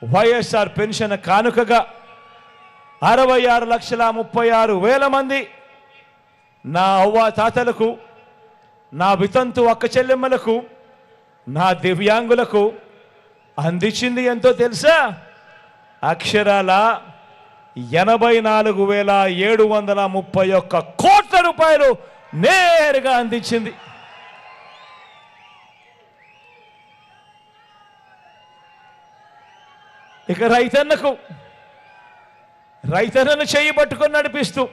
YSR pension కానుకగా 66,36,000 మంది నా అవ్వ తాతలకు, నా వితంతు అక్క చెల్లెమ్మలకు, నా దివ్యాంగులకు అందించింది ఎంతో తెలుసా? అక్షరాల 84,731 కోట్ల రూపాయలు నేరుగా అందించింది. ఇక రైతన్నను చేయి పట్టుకొని నడిపిస్తూ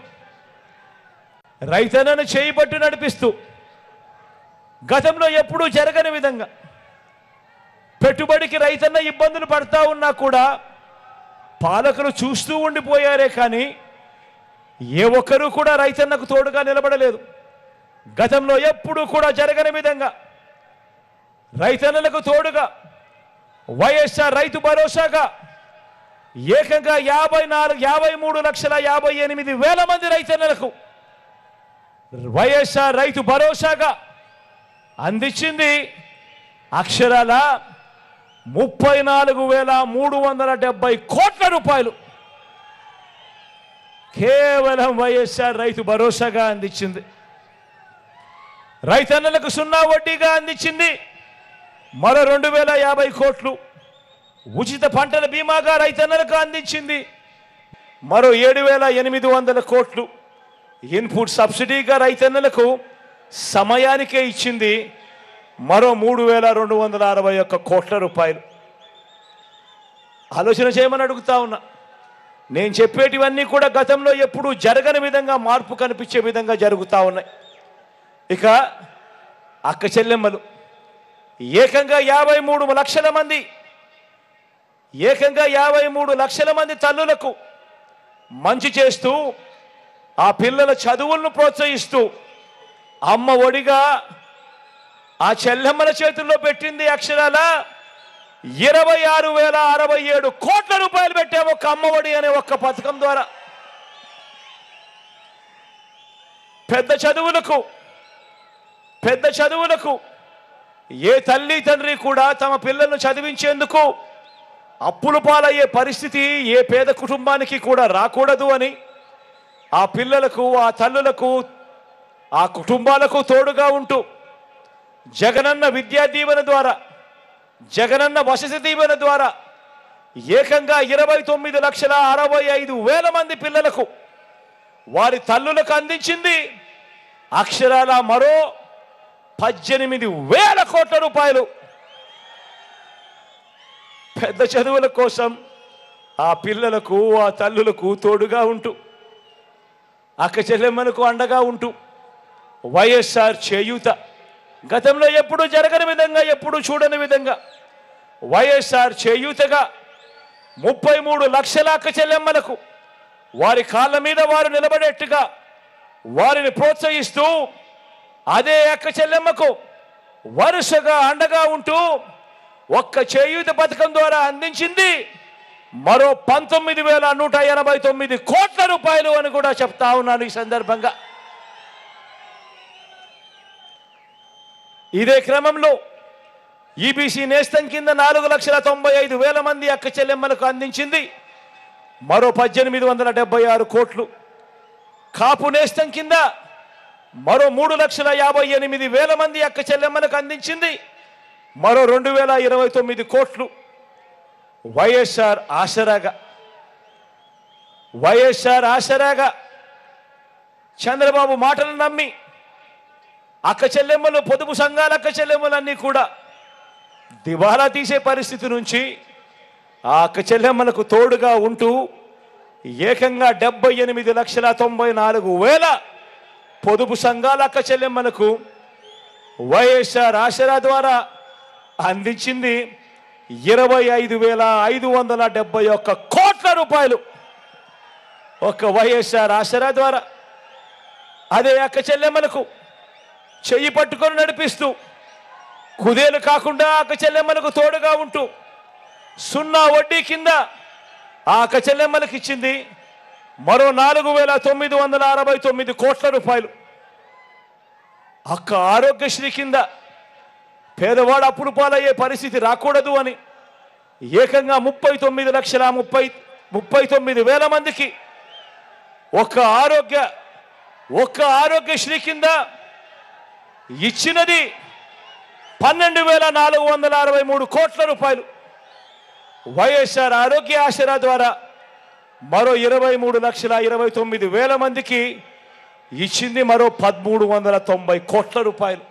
గతంలో ఎప్పుడూ జరగని విధంగా పెట్టుబడికి రైతన్న ఇబ్బందులు పడతా ఉన్నా కూడా పాలకులు చూస్తూ ఉండిపోయారే కానీ ఏ ఒక్కరూ కూడా రైతన్నకు తోడుగా నిలబడలేదు. గతంలో ఎప్పుడూ కూడా జరగని విధంగా రైతన్నలకు తోడుగా వైఎస్ఆర్ రైతు భరోసాగా ఏకంగా 53,58,000 మంది రైతన్నలకు వైఎస్ఆర్ రైతు భరోసాగా అందించింది అక్షరాల 34,370 కోట్ల రూపాయలు. కేవలం వైఎస్ఆర్ రైతు భరోసాగా అందించింది. రైతన్నలకు 0 వడ్డీగా అందించింది మరో 2,050 కోట్లు. ఉచిత పంటల బీమాగా రైతన్నలకు అందించింది మరో 7,800 కోట్లు. ఇన్పుట్ సబ్సిడీగా రైతన్నలకు సమయానికే ఇచ్చింది మరో 3,261 కోట్ల రూపాయలు. ఆలోచన చేయమని అడుగుతా ఉన్నా. నేను చెప్పేటివన్నీ కూడా గతంలో ఎప్పుడూ జరగని విధంగా మార్పు కనిపించే విధంగా జరుగుతూ ఉన్నాయి. ఇక అక్క చెల్లెమ్మలు ఏకంగా 53 లక్షల మంది తల్లులకు మంచి చేస్తూ ఆ పిల్లల చదువులను ప్రోత్సహిస్తూ అమ్మ ఒడిగా ఆ చెల్లెమ్మల చేతుల్లో పెట్టింది అక్షరాల 26,067 కోట్ల రూపాయలు పెట్టాము ఒక అమ్మ ఒడి అనే ఒక్క పథకం ద్వారా. పెద్ద చదువులకు ఏ తల్లి తండ్రి కూడా తమ పిల్లలను చదివించేందుకు అప్పుల పాలయ్యే పరిస్థితి ఏ పేద కుటుంబానికి కూడా రాకూడదు అని ఆ పిల్లలకు, ఆ తల్లులకు, ఆ కుటుంబాలకు తోడుగా ఉంటూ జగనన్న విద్యా దీవెన ద్వారా, జగనన్న వసతి దీవెన ద్వారా ఏకంగా 29,65,000 మంది పిల్లలకు వారి తల్లులకు అందించింది అక్షరాల మరో 18,000 కోట్ల రూపాయలు. పెద్ద చదువుల కోసం ఆ పిల్లలకు, ఆ తల్లులకు తోడుగా ఉంటూ అక్క చెల్లెమ్మలకు అండగా ఉంటూ వైఎస్ఆర్ చేయూత గతంలో ఎప్పుడూ జరగని విధంగా, ఎప్పుడూ చూడని విధంగా వైఎస్ఆర్ చేయూతగా 33 లక్షల అక్క చెల్లెమ్మలకు వారి కాళ్ళ మీద వారు నిలబడేట్టుగా వారిని ప్రోత్సహిస్తూ అదే అక్క చెల్లెమ్మకు వరుసగా అండగా ఉంటూ ఒక్క చేయూత పథకం ద్వారా అందించింది మరో 19,189 కోట్ల రూపాయలు అని కూడా చెప్తా ఉన్నాను ఈ సందర్భంగా. ఇదే క్రమంలో ఈబీసీ నేస్తం కింద 4,95,000 మంది అక్క చెల్లెమ్మలకు అందించింది మరో 1,876 కోట్లు. కాపు నేస్తం కింద మరో 3,58,000 మంది అక్క చెల్లెమ్మలకు అందించింది మరో 2,029 కోట్లు. వైఎస్ఆర్ ఆసరాగా చంద్రబాబు మాటలు నమ్మి అక్క చెల్లెమ్మలు, పొదుపు సంఘాల అక్క చెల్లెమ్మలన్నీ కూడా దివాలా తీసే పరిస్థితి నుంచి ఆ అక్క చెల్లెమ్మలకు తోడుగా ఉంటూ ఏకంగా 78,94,000 పొదుపు సంఘాల అక్క చెల్లెమ్మలకు వైఎస్ఆర్ ఆసరా ద్వారా అందించింది 25,571 కోట్ల రూపాయలు ఒక్క వైఎస్ఆర్ ఆసరా ద్వారా. అదే అక్క చెల్లెమ్మలకు చెయ్యి పట్టుకొని నడిపిస్తూ కుదేలు కాకుండా అక్క చెల్లెమ్మలకు తోడుగా ఉంటూ 0 వడ్డీ కింద ఆ అక్క చెల్లెమ్మలకు ఇచ్చింది మరో 4,969 కోట్ల రూపాయలు. అక్క ఆరోగ్యశ్రీ కింద పేదవాడు అప్పులు పాలయ్యే పరిస్థితి రాకూడదు అని ఏకంగా 39,39,000 మందికి ఒక్క ఆరోగ్యశ్రీ కింద ఇచ్చినది 12,463 కోట్ల రూపాయలు. వైఎస్ఆర్ ఆరోగ్య ఆసరా ద్వారా మరో 23,29,000 మందికి ఇచ్చింది మరో 1,390 కోట్ల రూపాయలు.